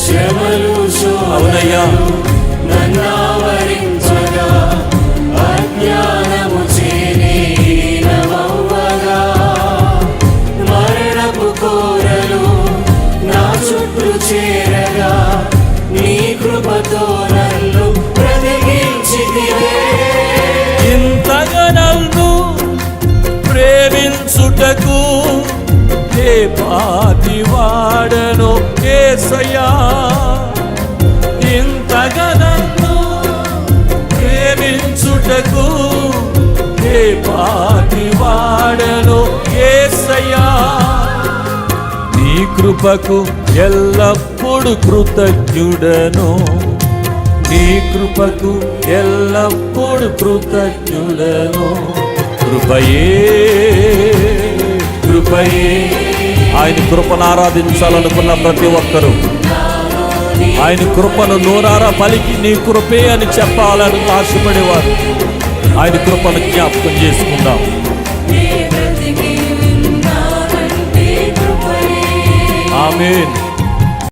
శ్రమలు అవునయ్యా నన్నావరించగా అజ్ఞానము చేనీనమవ్వగా మరణపు కోరలు నా చుట్టూ చేరగా నీ కృపతో నన్ను బ్రతికించితివే. ఇంతగా నన్ను ప్రేమించుటకు ఏ పాటి వాడను యేసయ్యా. ఇంతగా నన్ను ప్రేమించుటకు ఏ పాటి వాడను యేసయ్యా. నీ కృపకు ఎల్లప్పుడు కృతజ్ఞుడను, నీ కృపకు ఎల్లప్పుడు కృతజ్ఞుడను. కృపయే కృపయే. ఆయన కృపను ఆరాధించాలనుకున్న ప్రతి ఒక్కరూ ఆయన కృపను నోరారా పలికి నీ కృపే అని చెప్పాలని ఆశపడేవారు ఆయన కృపను జ్ఞాపకం చేసుకుందాం. ఆమేన్.